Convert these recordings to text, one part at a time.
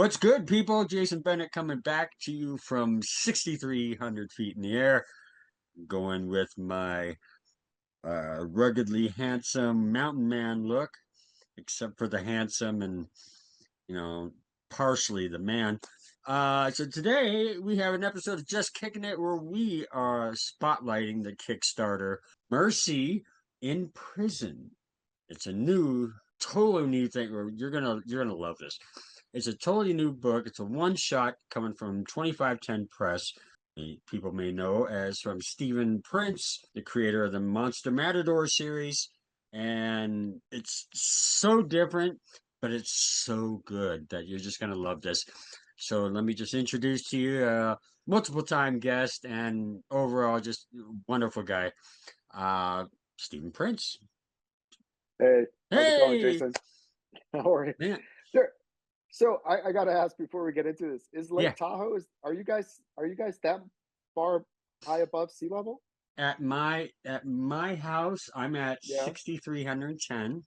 What's good, people? Jason Bennett coming back to you from 6,300 feet in the air, going with my ruggedly handsome mountain man look, except for the handsome and, you know, partially the man. So today we have an episode of Just Kicking It where we are spotlighting the Kickstarter Mercy in Prison. It's a totally new thing. You're gonna love this. It's a totally new book. It's a one shot coming from 2510 Press. People may know as from Stephen Prince, the creator of the Monster Matador series. And it's so different, but it's so good that you're just going to love this. So let me just introduce to you a multiple time guest and overall just wonderful guy, Stephen Prince. Hey, how's it going, Hey, Jason? How are you? man. Sure. So I gotta ask before we get into this, is Yeah. Lake Tahoe, are you guys that far high above sea level? At my house, I'm at Yeah. 6,310.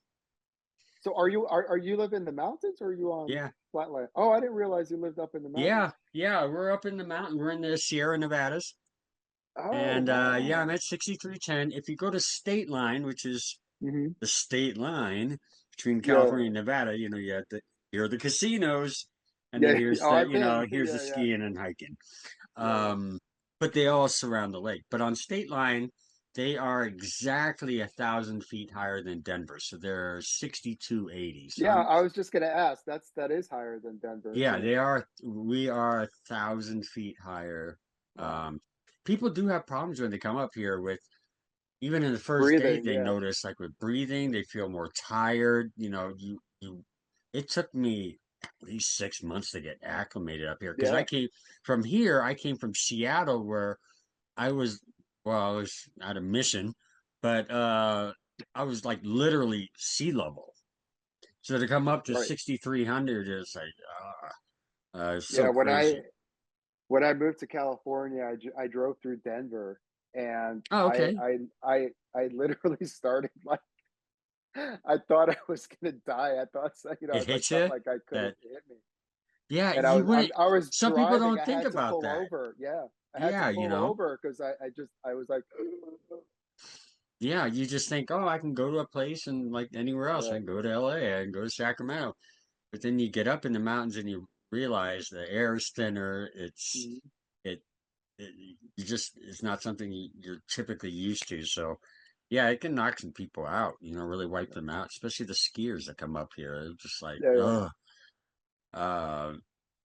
So are you live in the mountains or are you on Yeah. flatland? Oh, I didn't realize you lived up in the Yeah. mountains. Yeah. We're up in the mountain. We're in the Sierra Nevadas. Oh, And yeah, I'm wow. at 6,310. If you go to state line, which is Hmm. the state line between Yeah. California and Nevada, you have here are the casinos, and then Yeah. here's Oh, the, I've been. here's the Yeah, yeah. skiing and hiking. Yeah, yeah. Um, but they all surround the lake. But on state line, they are exactly 1,000 feet higher than Denver. So they're 6,280. So Yeah, I was just gonna ask. That is higher than Denver, yeah, isn't it? we are 1,000 feet higher. Wow. Um, People do have problems when they come up here with, even in the first day, Breathing, they yeah. notice like with breathing, they feel more tired. It took me at least 6 months to get acclimated up here because Yeah. I came from Seattle where I was, well, I was at a mission, but I was like literally sea level. So to come up to Right. 6,300 is like, it's so Yeah, crazy. when I moved to California, I drove through Denver, and Oh, okay. I literally started like I thought I was gonna die. I thought It I like hits felt you like I could have that, hit me, yeah, and you wouldn't, I was some people driving. don't I think had to about pull that. over. Yeah, I had to Yeah, pull over because I was like, yeah, you just think, oh, I can go to a place and like anywhere else. I yeah, can go to LA, I can go to Sacramento. But then you get up in the mountains and you realize the air is thinner. mhm, It, it's not something you're typically used to. So, yeah, it can knock some people out, really wipe them out, especially the skiers that come up here. It's just like, yeah, yeah. ugh. Uh, So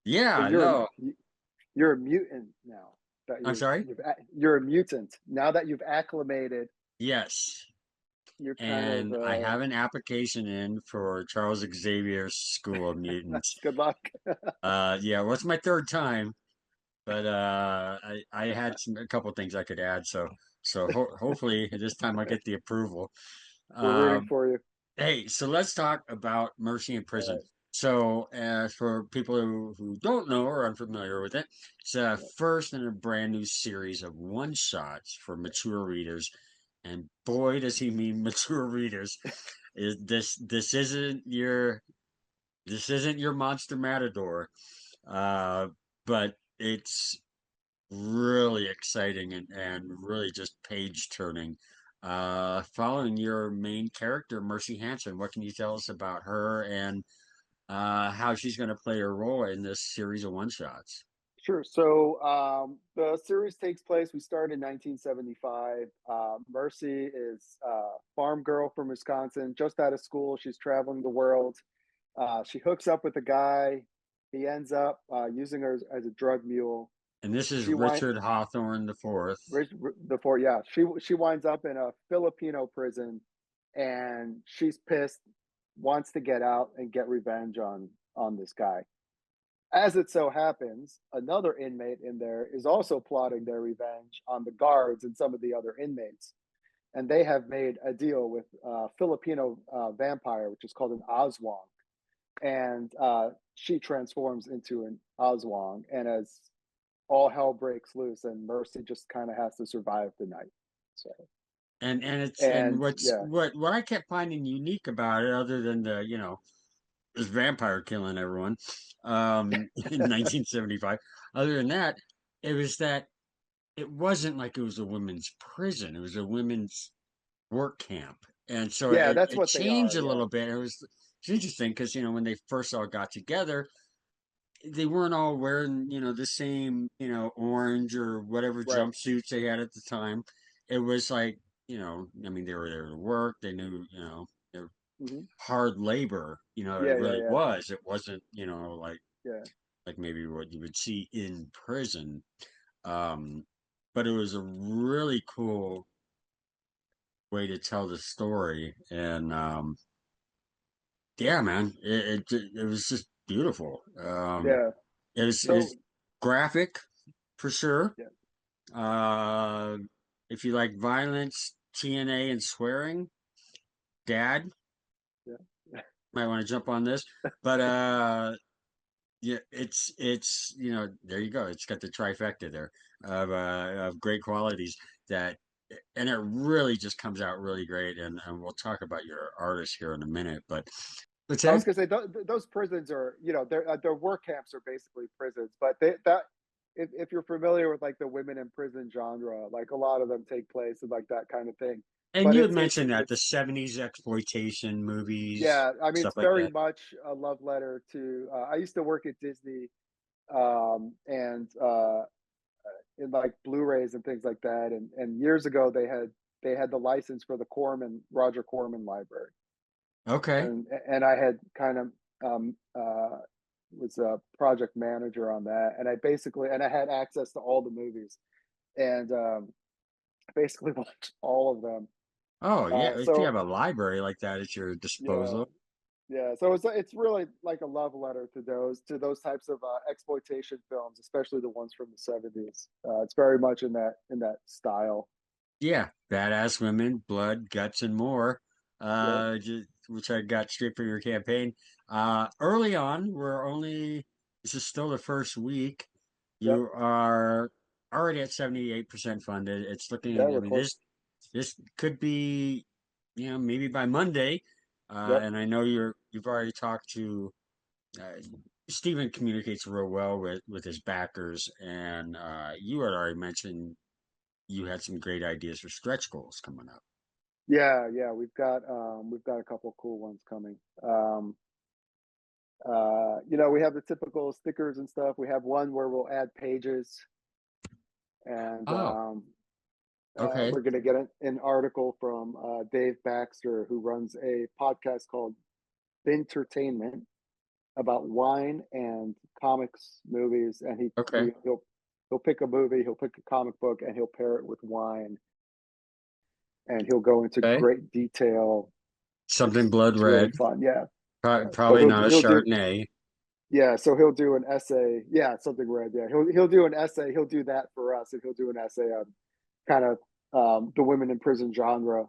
yeah, no, you're a mutant now that I'm sorry. you're a mutant now that you've acclimated. Yes. You're kind of And I have an application in for Charles Xavier's School of Mutants. good luck. Yeah, well, it's my third time, but I had a couple things I could add, so hopefully this time I get the approval. We're rooting Um, for you. hey, so let's talk about Mercy in All Prison. right. So, for people who don't know or unfamiliar with it, it's a Yeah. first in a brand new series of one shots for mature readers. And boy, does he mean mature readers. Is this isn't your Monster Matador, uh, but it's really exciting and really just page turning. Following your main character, Mercy Hansen, what can you tell us about her and how she's going to play her role in this series of one shots? Sure. So the series takes place. We start in 1975. Mercy is a farm girl from Wisconsin, just out of school. She's traveling the world. She hooks up with a guy. He ends up using her as a drug mule. And this is She wind Richard Hawthorne the fourth. before, yeah. She winds up in a Filipino prison, and she's pissed, wants to get out and get revenge on this guy. As it so happens, another inmate in there is also plotting their revenge on the guards and some of the other inmates. And they have made a deal with a Filipino vampire, which is called an Oswong. And she transforms into an Oswong. And as all hell breaks loose, and Mercy just kind of has to survive the night. So, And and what's yeah, what I kept finding unique about it, other than the this vampire killing everyone in 1975. Other than that, it was that it wasn't like it was a women's prison. It was a women's work camp. And so Yeah, that's it what they changed are. a Yeah. little bit. It's interesting because, when they first all got together, they weren't all wearing, the same, orange or whatever Right. jumpsuits they had at the time. It was like, I mean, they were there to work. They knew, their Hmm. hard labor, it Yeah, yeah, really yeah, was. It wasn't, yeah. like maybe what you would see in prison. Um, but it was a really cool way to tell the story. And yeah, man, it was just beautiful. Yeah. It's So graphic for sure. yeah, Uh, if you like violence, TNA, and swearing, Dad yeah. might want to jump on this. But yeah, it's there you go. It's got the trifecta there of great qualities that, and it really just comes out really great. And we'll talk about your artist here in a minute. But what's I was that? gonna say those prisons are, their work camps are basically prisons, but that if you're familiar with like the women in prison genre, like a lot of them take place and like that kind of thing. And But you had mentioned that the it's '70s exploitation movies, yeah, I mean stuff it's like very that. much a love letter to. I used to work at Disney, and in like Blu-rays and things like that, and years ago they had the license for the Roger Corman library, Okay. and I had kind of um, uh, was a project manager on that, and I had access to all the movies, and basically watched all of them. Oh yeah, if you So have a library like that at your yeah, disposal. yeah. So it's really like a love letter to those types of exploitation films, especially the ones from the '70s. It's very much in that style. Yeah, badass women, blood, guts, and more. Yep, Which I got straight from your campaign. Early on, this is still the first week. yep, You are already at 78% funded. It's yeah. looking, I We're mean, close. this could be, maybe by Monday. Yep. And I know you've already talked to, uh, Stephen communicates real well with his backers, and you had already mentioned you had some great ideas for stretch goals coming up. Yeah, yeah, we've got a couple cool ones coming. We have the typical stickers and stuff. We have one where we'll add pages, and Oh, okay, we're going to get an article from Dave Baxter, who runs a podcast called Entertainment about wine and comics, movies, and okay, he'll pick a movie, he'll pick a comic book, and he'll pair it with wine, and he'll go into okay. great detail. Something It's blood it's really red. fun. Yeah. So Probably he'll not a he'll do Chardonnay. yeah. So he'll do an essay. Yeah, something red. Yeah, he'll do an essay. He'll do that for us, and he'll do an essay on kind of the women in prison genre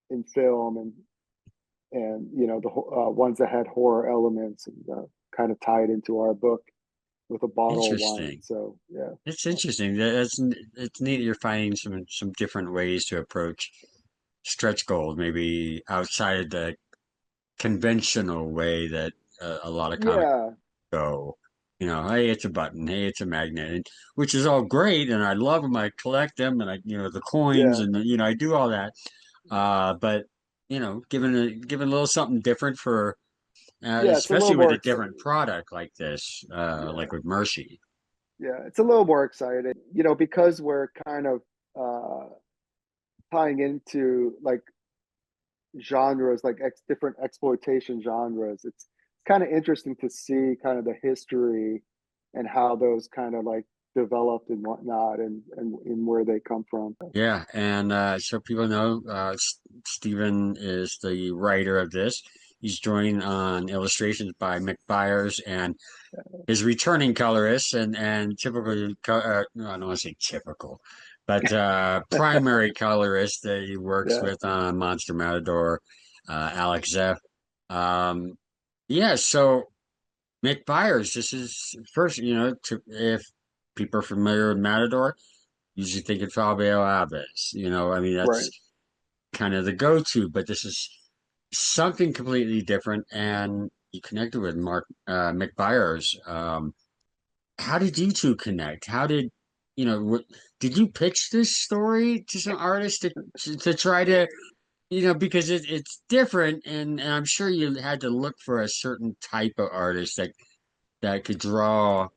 in film, and the ones that had horror elements, and kind of tied into our book with a bottle of wine. Interesting. So yeah, It's interesting. It's neat. You're finding some different ways to approach stretch goals, maybe outside of the conventional way that a lot of comics yeah, go. Hey, it's a button. Hey, it's a magnet, which is all great, and I love them. I collect them, and the coins, yeah, and I do all that. But giving a little something different for, yeah. It's a little especially with more a different product like this, yeah, like with Mercy. yeah. It's a little more exciting, because we're kind of uh, tying into like genres, like different exploitation genres. It's kind of interesting to see kind of the history and how those kind of like developed and whatnot, and where they come from. Yeah, and so people know, Stephen is the writer of this. He's joined on illustrations by Mick Beyers and his returning colorist and typical, no, I don't want to say typical, but primary colorist that he works Yeah, with on Monster Matador, Alex Zeff. Um, yeah, so Mick Byers, this is first, if people are familiar with Matador, usually think of Fabio Abbas. I mean, right. that's kind of the go-to, but this is something completely different. And you connected with Mick Beyers. How did you two connect? How did did you pitch this story to some artists to try to because it's different, and I'm sure you had to look for a certain type of artist that could draw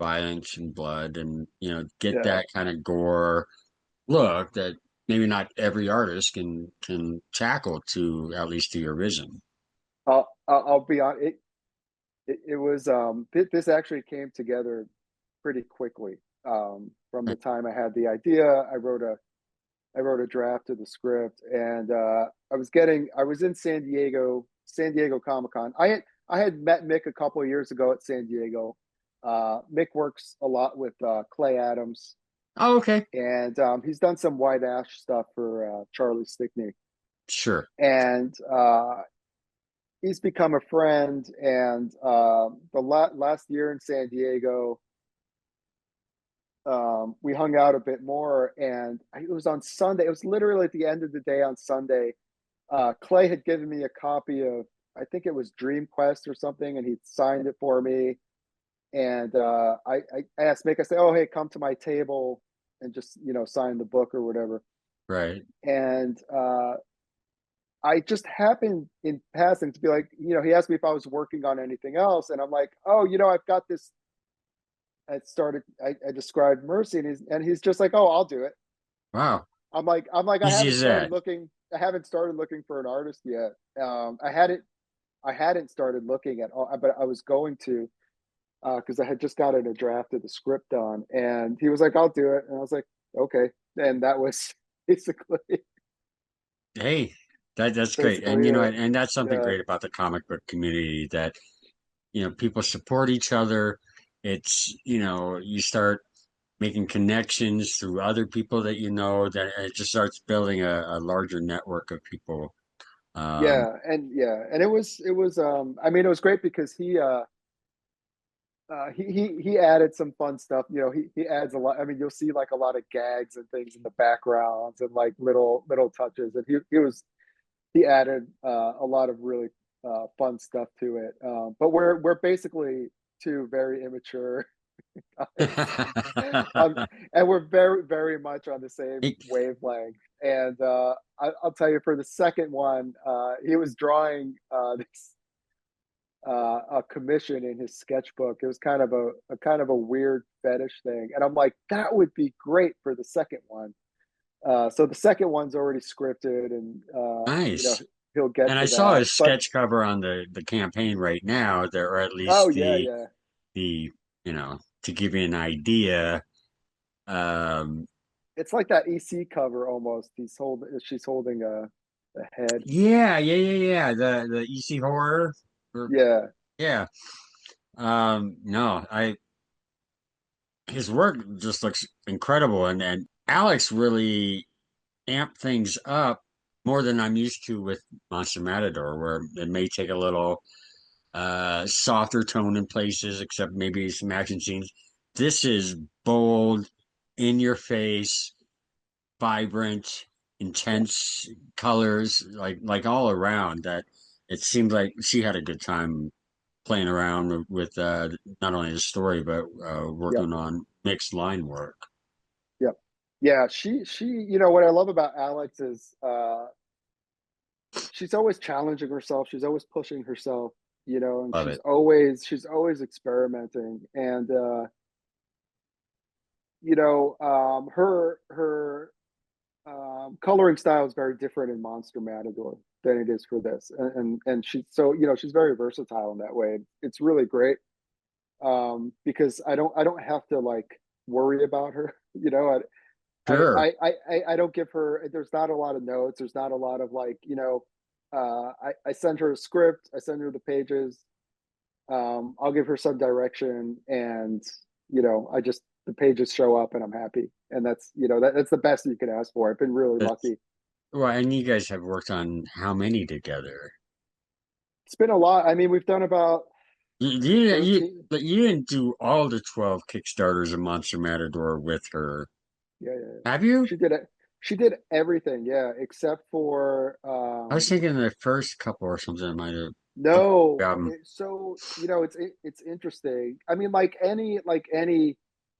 violence and blood and get Yeah. that kind of gore look that maybe not every artist can tackle to at least to your vision. I'll be on it. It was this actually came together pretty quickly. From the time I had the idea, I wrote a draft of the script, and I was in San Diego Comic Con. I had met Mick a couple of years ago at San Diego. Mick works a lot with Clay Adams, Oh, okay. and he's done some White Ash stuff for Charlie Stickney, Sure. and he's become a friend. And last year in San Diego, we hung out a bit more, and it was on Sunday. It was literally at the end of the day on Sunday. Clay had given me a copy of, I think it was Dream Quest or something, and he signed it for me. And I asked Mick, I said, "Oh, hey, come to my table and just sign the book or whatever." Right. And I just happened in passing to be like, he asked me if I was working on anything else, and I'm like, "Oh, I've got this." I described Mercy, and he's just like, "Oh, I'll do it." Wow. I'm like, Easy as that. I haven't started looking for an artist yet. I hadn't started looking at all, but I was going to, because I had just gotten a draft of the script on, and he was like, "I'll do it," and I was like, "Okay," and that was basically Hey, that's great. And basically it. and that's something Yeah, great about the comic book community that people support each other. It's, you start making connections through other people that that it just starts building a larger network of people. Um, and it was I mean, it was great because he added some fun stuff. He adds a lot. I mean, you'll see like a lot of gags and things in the backgrounds and like little touches, and he added a lot of really fun stuff to it. But we're basically two very immature guys, and we're very much on the same it- wavelength. And I'll tell you, for the second one, he was drawing this a commission in his sketchbook. It was kind of a weird fetish thing, and I'm like, that would be great for the second one. So the second one's already scripted, and nice. he'll get And I to saw that. his But sketch cover on the campaign right now, there, or at oh least yeah, yeah, the to give you an idea. Um, it's like that EC cover almost. She's holding a head. yeah. The EC horror. Or, Yeah, yeah. No, I his work just looks incredible, and Alex really amped things up more than I'm used to with Monster Matador, where it may take a little softer tone in places, except maybe some action scenes. This is bold, in your face, vibrant, intense colors, like all around. That it seemed like she had a good time playing around with not only the story but yep, working on mixed line work. yep, yeah. What I love about Alex is she's always challenging herself. She's always pushing herself. And Love it. she's always experimenting. And her coloring style is very different in Monster Matador than it is for this, and she's very versatile in that way. It's really great, because I don't have to like worry about her. Sure. I don't give her. There's not a lot of notes. There's not a lot of like I send her a script. I send her the pages. I'll give her some direction, and I just the pages show up, and I'm happy. And that's the best you can ask for. I've been really That's, lucky. well, and you guys have worked on how many together? It's been a lot. I mean, we've done about You 13. but you didn't do all the 12 Kickstarters of Monster Matador with her, Yeah. have you? She did it. She did everything, yeah, except for I was thinking the first couple or something might have. No, Um, so it's interesting. I mean, like any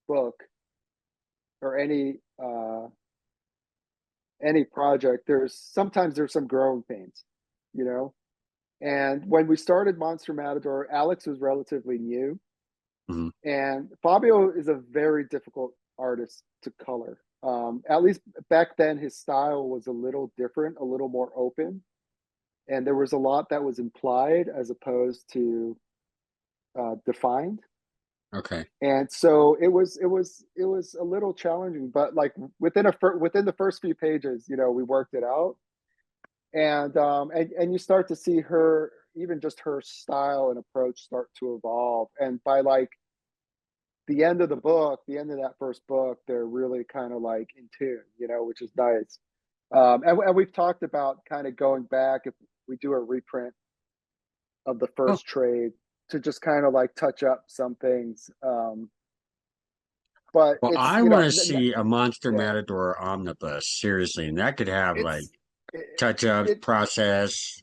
book or any project, there's some growing pains, you know. And when we started Monster Matador, Alex was relatively new, mhm. and Fabio is a very difficult artist to color. At least back then, his style was a little different, a little more open, and there was a lot that was implied as opposed to defined. Okay, And so it was a little challenging, but like within the first few pages, we worked it out, and you start to see her, even just her style and approach start to evolve. And by like the end of that first book, they're really kind of like in tune, which is nice. And we've talked about kind of going back if we do a reprint of the well, first trade to just kind of like touch up some things. But well, it's I want to see a Monster yeah, Matador omnibus, seriously, and that could have like it's it, touch-ups, it process,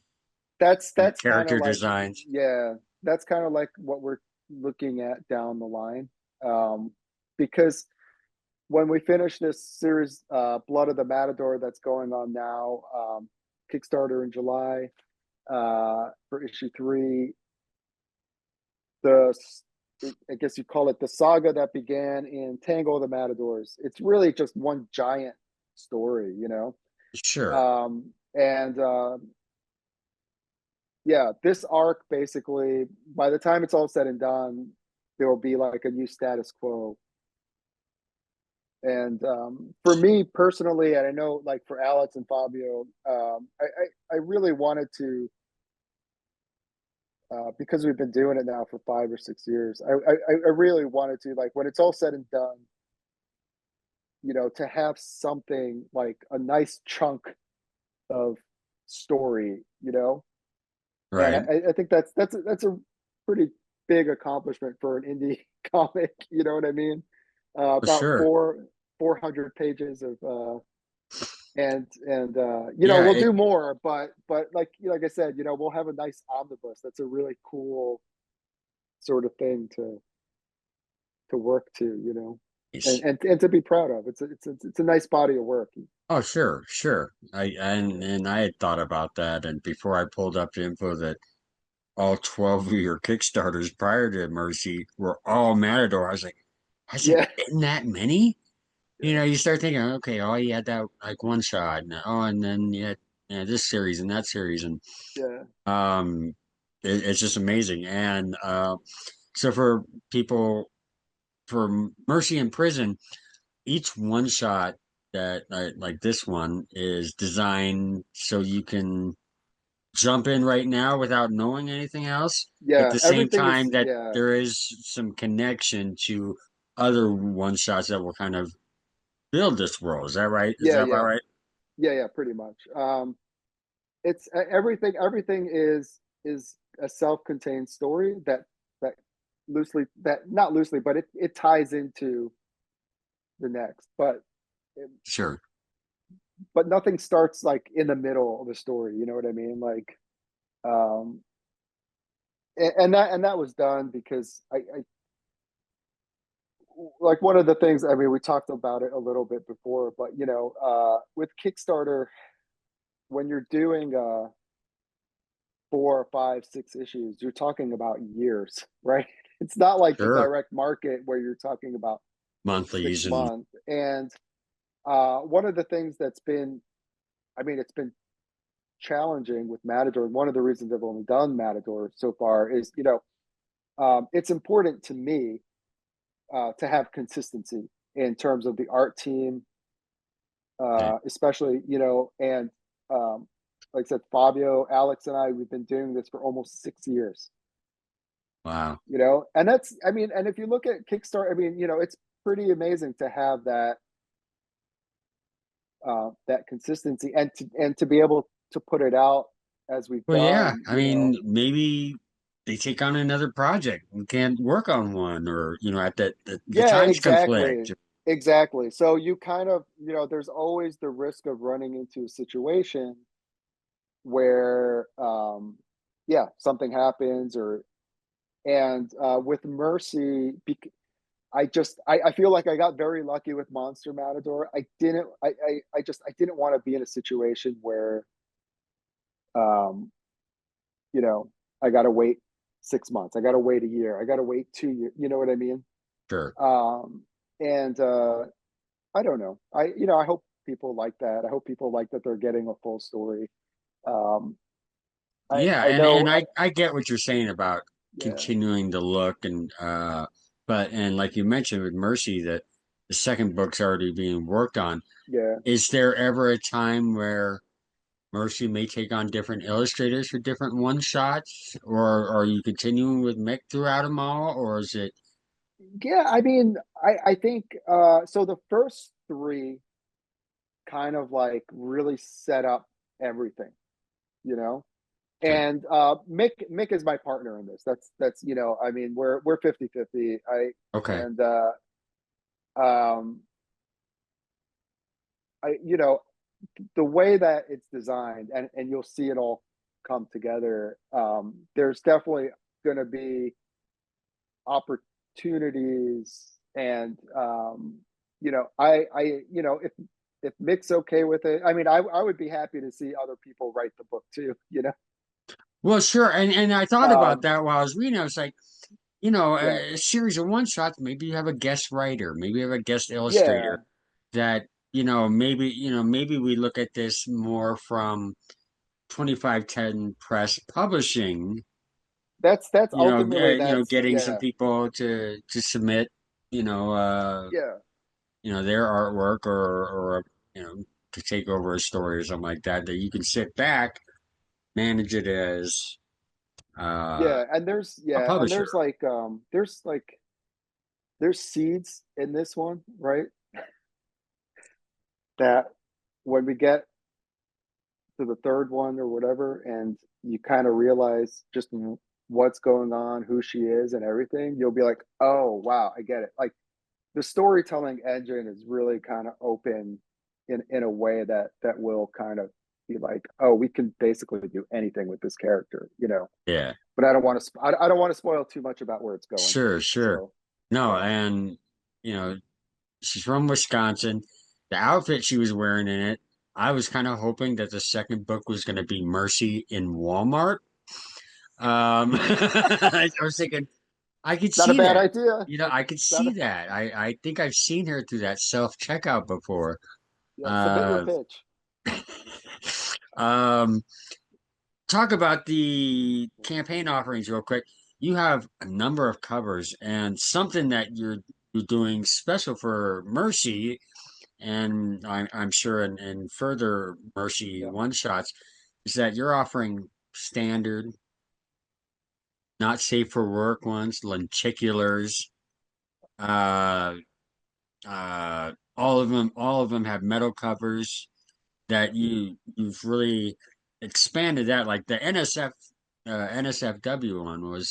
that's kind of character like, designs. yeah, that's kind of like what we're looking at down the line. Because when we finish this series, Blood of the Matador, that's going on now, Kickstarter in July, for issue 3, the I guess you call it the saga that began in Tangle of the Matadors. It's really just one giant story, Sure, and yeah, this arc basically, by the time it's all said and done, there will be like a new status quo. And for me personally, and I know like for Alex and Fabio, I really wanted to, because we've been doing it now for 5 or 6 years. I really wanted to, like, when it's all said and done, to have something like a nice chunk of story, and right, I think that's a pretty big accomplishment for an indie comic. You know what I mean? for About sure. 400 pages of and Yeah, we'll it do more, but like I said, we'll have a nice omnibus. That's a really cool sort of thing to work to, and to be proud of. It's a nice body of work. Oh, sure, sure. And I had thought about that, and before I pulled up the info that all 12 of your Kickstarters prior to Mercy were all Matador, I was like, has it Yeah, been that many? yeah, You start thinking, okay, oh, you had that like one shot, and oh, and then you had this series and that series, and yeah, um, it's just amazing. And so for people for Mercy in Prison, each one shot that like this one is designed so you can jump in right now without knowing anything else. At yeah. the same Everything time is, that yeah, there is some connection to other one shots that will kind of build this world. Is that right? Is yeah, that about yeah, right? yeah, pretty much. It's everything is a self-contained story that that not loosely, but it ties into the next. Sure. But nothing starts like in the middle of the story. You know what I mean? Like, um, and that was done because I like one of the things. I mean, we talked about it a little bit before, but with Kickstarter, when you're doing 4, 5, 6 issues, you're talking about years, right? It's not like the Sure. direct market where you're talking about six Monthlies and months. And one of the things that's been, I mean, it's been challenging with Matador. And one of the reasons I've only done Matador so far is, it's important to me to have consistency in terms of the art team, okay. especially, and like I said, Fabio, Alex, and I, we've been doing this for almost 6 years. Wow. And that's, I mean, and if you look at Kickstarter, I mean, it's pretty amazing to have that consistency and to be able to put it out as we've Well, yeah. done. I mean, maybe they take on another project and can't work on one, or at the Yeah, times exactly. conflict. Exactly. So you kind of, there's always the risk of running into a situation where yeah, something happens, or and with Mercy, I feel like I got very lucky with Monster Matador. I didn't want to be in a situation where um you know I got to wait 6 months, I got to wait a year, I got to wait 2 years. You know what I mean? Sure. Um, and I don't know. I hope people like that. I hope people like that they're getting a full story. Um, Yeah, I and know. I get what you're saying about Yeah, continuing to look and but and like you mentioned with Mercy that the second book's already being worked on. yeah. Is there ever a time where Mercy may take on different illustrators for different one shots, or are you continuing with Mick throughout them all, or is it Yeah, I mean, I think so the first three kind of like really set up everything, you know? okay? And Mick is my partner in this. That's I mean, we're 50-50. I Okay. and um I the way that it's designed, and you'll see it all come together. There's definitely going to be opportunities, and if Mick's okay with it, I mean, I would be happy to see other people write the book too. Well, sure, and I thought about Um, that while I was reading. I was like, yeah, a series of one shots. Maybe you have a guest writer, maybe you have a guest yeah, illustrator that maybe we look at this more from 2510 Press Publishing. that's ultimately Getting some yeah, people to submit, you know, uh, yeah, their artwork or to take over a story or something like that. That you can sit back, manage it as uh, a and publisher. there's seeds in this one, right? That when we get to the third one or whatever, and you kind of realize just what's going on, who she is, and everything, you'll be like, oh wow, I get it. Like the storytelling engine is really kind of open in a way that will kind of be like, oh, we can basically do anything with this character. Yeah, But I don't want to spoil too much about where it's going. sure, sure. So No, yeah, and you know, she's from Wisconsin. The outfit she was wearing in it, I was kind of hoping that the second book was going to be Mercy in Walmart. I was thinking I could not a see bad that. idea. I could It's not see that. I think I've seen her through that self checkout before. yeah. Submit your Uh, pitch. um, talk about the campaign offerings real quick. You have a number of covers and something that you're doing special for Mercy, and I'm sure in further Mercy Yeah, one shots is that you're offering standard, not safe for work ones, lenticulars, uh, all of them have metal covers that you've really expanded that. Like the NSFW one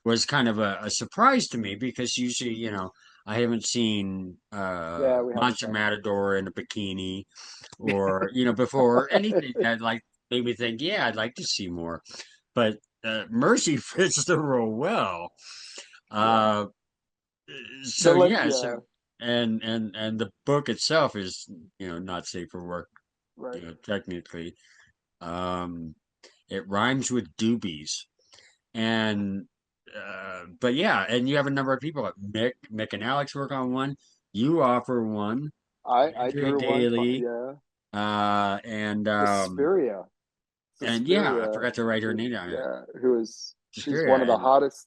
was kind of a surprise to me because usually, I haven't seen yeah, we haven't Monster done that. Matador in a bikini or before anything that like made me think, yeah, I'd like to see more. But Mercy fits the role well. Yeah, Uh, so yeah, yeah, and the book itself is not safe for work, right. technically. Um, it rhymes with doobies, and but yeah, and you have a number of people like Mick and Alex work on one. You offer one, I Andrea drew one. Dailey, Yeah, uh, and um, Suspiria. and yeah, I Suspiria, forgot to write her name down. who is she's Suspiria, one of the and hottest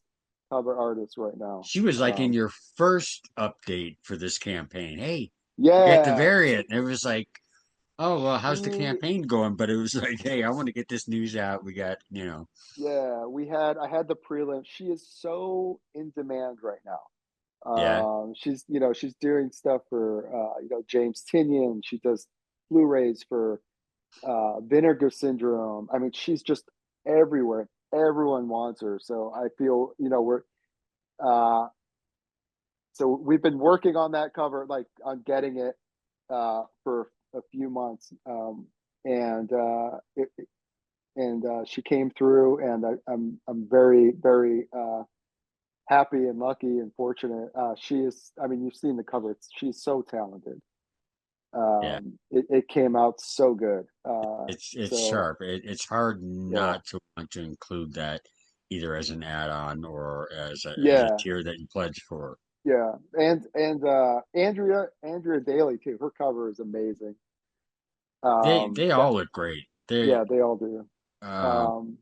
cover artists right now. she was like in your first update for this campaign. Hey, we got the Yeah, variant. And it was like, oh, well, how's the she campaign going? But it was like, hey, I want to get this news out. We got, yeah, I had the prelim. She is so in demand right now. yeah, She's doing stuff for James Tinian. She does Blu-rays for Vinegar Syndrome. I mean, she's just everywhere. Everyone wants her. So I feel, uh so we've been working on that cover, like on getting it for a few months. And and she came through, and I'm very very happy and lucky and fortunate. She is. I mean, you've seen the cover. She's so talented. Yeah. It came out so good. It's So sharp. It's hard yeah, not to want to include that either as an add-on or as a yeah, tier that you pledge for. yeah, and Andrea Dailey too. Her cover is amazing. They That all look great. They Yeah, they all do. um Um,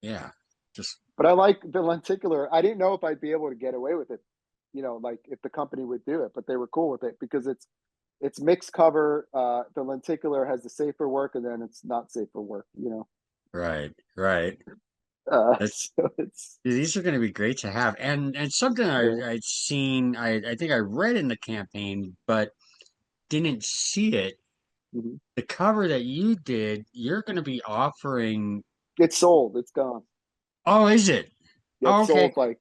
yeah, just but I like the lenticular. I didn't know if I'd be able to get away with it, like if the company would do it, but they were cool with it because it's mixed cover. The lenticular has the safer work, and then it's not safer work. right, right. That's So it's these are going to be great to have. And something yeah. I'd seen, I think I read in the campaign, but didn't see it. Mhm. The cover that you did, you're going to be offering. It's sold. It's gone. Oh, is it? Yeah, Oh, it's okay. sold like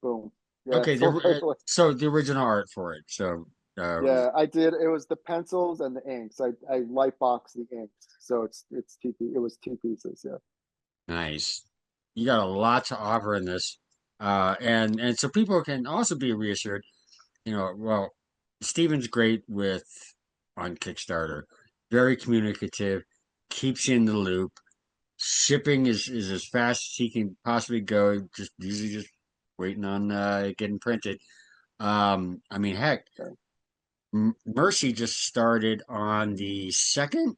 boom. Yeah, Okay, it's sold right away. so the original art for it. So was Yeah, I did. It was the pencils and the inks. I light boxed the inks, so it's two. It was two pieces. Yeah. nice. You got a lot to offer in this. And so people can also be reassured, well, Steven's great with on Kickstarter, very communicative, keeps you in the loop. Shipping is as fast as he can possibly go, just usually just waiting on getting printed. I mean, heck, Yeah. Mercy just started on the second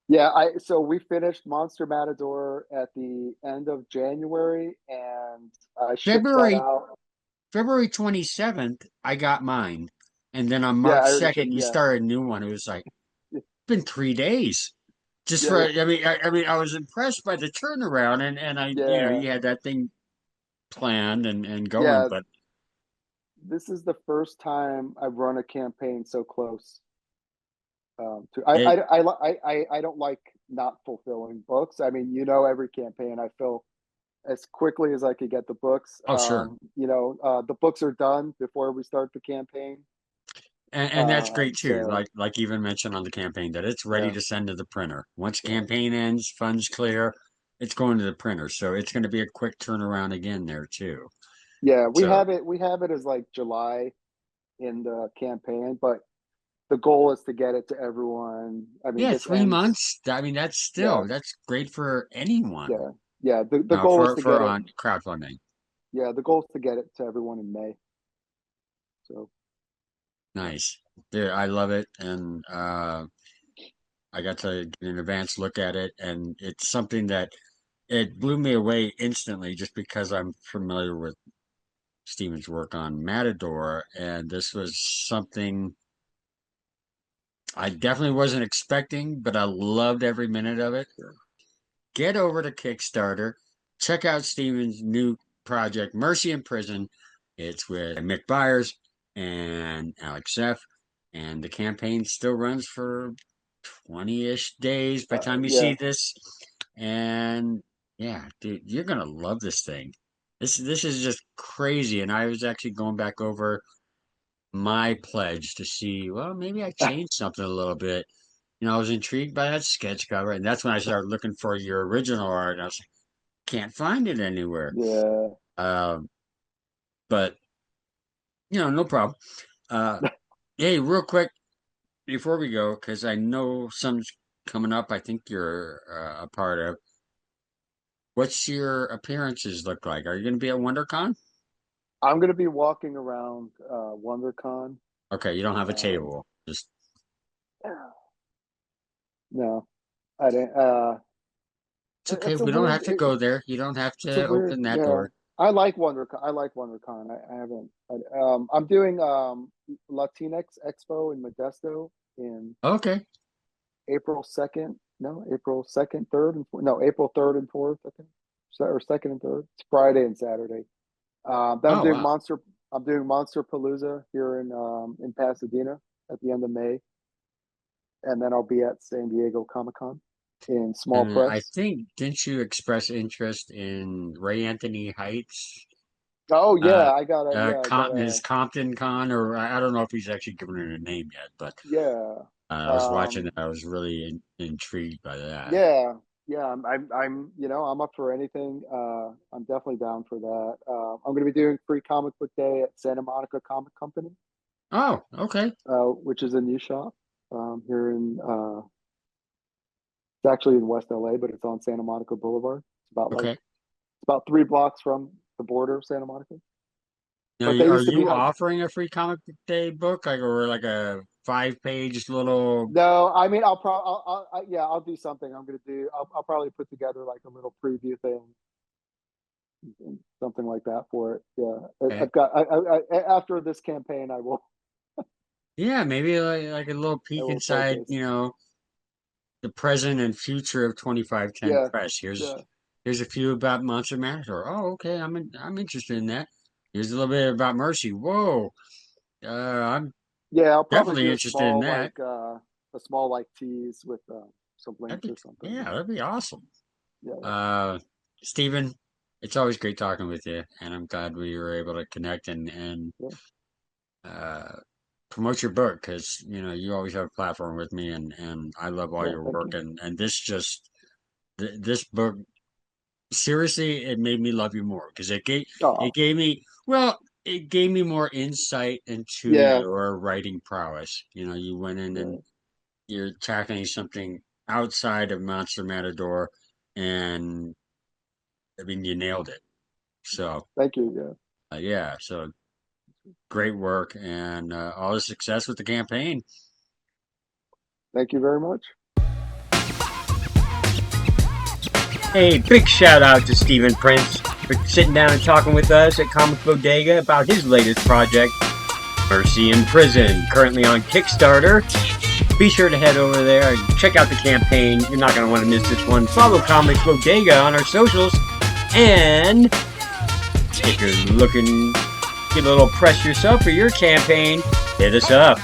Yeah, so we finished Monster Matador at the end of January, and I shipped that February out. February 27th. I got mine, and then on Yeah, March I already 2nd, shipped. you Yeah, started a new one. It was like been 3 days. Just yeah, for, yeah, I was impressed by the turnaround, and yeah, you had that thing planned and going, yeah. but This is the first time I've run a campaign so close. To it, I don't like not fulfilling books. I mean, every campaign I fill as quickly as I could get the books. oh, sure. The books are done before we start the campaign. And that's great too. So Like even mentioned on the campaign that it's ready yeah, to send to the printer. Once yeah. campaign ends, funds clear, it's going to the printer. So it's going to be a quick turnaround again there too. Yeah, we So have it. We have it as like July in the campaign, but the goal is to get it to everyone. I mean, yeah, this three ends. months. I mean, Yeah, that's great for anyone. yeah, yeah. The goal is to For get it. on crowdfunding. Yeah, the goal is to get it to everyone in May. So Nice. Yeah, I love it, and I got to get an advanced look at it, and it's something that it blew me away instantly, just because I'm familiar with Steven's work on Matador, and this was something I definitely wasn't expecting, but I loved every minute of it. Get over to Kickstarter, check out Steven's new project, Mercy in Prison. It's with Mick Beyers and Alex Zief, and the campaign still runs for 20-ish days by the time you yeah, see this. And yeah, dude, you're gonna love this thing. This is just crazy. And I was actually going back over my pledge to see, well, maybe I changed something a little bit. I was intrigued by that sketch cover, and that's when I started looking for your original art. And I was like, can't find it anywhere. yeah. Um, but no problem. Uh, hey, real quick before we go, because I know something's coming up. I think you're a part of. What's your appearances look like? Are you going to be at WonderCon? I'm gonna be walking around WonderCon. Okay, you don't have a Um, table. Just no, I didn't. it's okay. It's a We don't weird. have to go there. You don't have It's a to weird. open that Yeah, door. I like WonderCon. I like WonderCon. I haven't. I'm doing Latinx Expo in Modesto in Okay. April 2nd. No, April 2nd, 3rd, and no, April 3rd and 4th. I think, or 2nd and 3rd. It's Friday and Saturday. Then Oh wow. I'm doing Monster Palooza here in Pasadena at the end of May, and then I'll be at San Diego Comic Con in small And I press. think didn't you express interest in Ray Anthony Heights? Oh Uh, yeah, I got His a Compton Con, or I don't know if he's actually given it a name yet, but yeah. I was watching Um, it. I was really intrigued by that. yeah, Yeah, I'm I'm up for anything. I'm definitely down for that. I'm going to be doing Free Comic Book Day at Santa Monica Comic Company, Oh, okay. which is a new shop here in. It's actually in West LA, but it's on Santa Monica Boulevard. Okay. It's about 3 blocks from the border of Santa Monica. Now, But they are used to be. you offering a free comic book day book, like, or like a 5 page little? No, I mean, I'll probably, yeah, I'll do something. I'm gonna do. I'll probably put together like a little preview thing, something like that for it. Yeah, Okay. I've got. After this campaign, Yeah, maybe like a little I peek will inside, focus. the present and future of 2510 Yeah, Press. yeah, Here's a few about Monster Matter. Oh, okay, I'm interested in that. Here's a little bit about Mercy. Whoa, I'm yeah. I'll probably definitely do interested in that. a small like tease with some That'd links be or something. Yeah, that'd be awesome. Yeah, Uh, Stephen, it's always great talking with you, and I'm glad we were able to connect and yeah, uh, promote your book because you always have a platform with me, and I love all yeah. your Thank work, you. and this book, seriously, it made me love you more because it Oh, gave me well, it gave me more insight into yeah, your writing prowess. You went in and yeah. you're tackling something outside of Monster Matador, and I mean you nailed it. So Thank you. Yeah, yeah, so great work and all the success with the campaign. thank you very much. A big shout out to Stephen Prince for sitting down and talking with us at Comic Bodega about his latest project, Mercy in Prison, currently on Kickstarter. Be sure to head over there and check out the campaign. You're not going to want to miss this one. Follow Comic Bodega on our socials. And if you're looking to get a little press yourself for your campaign, hit us up.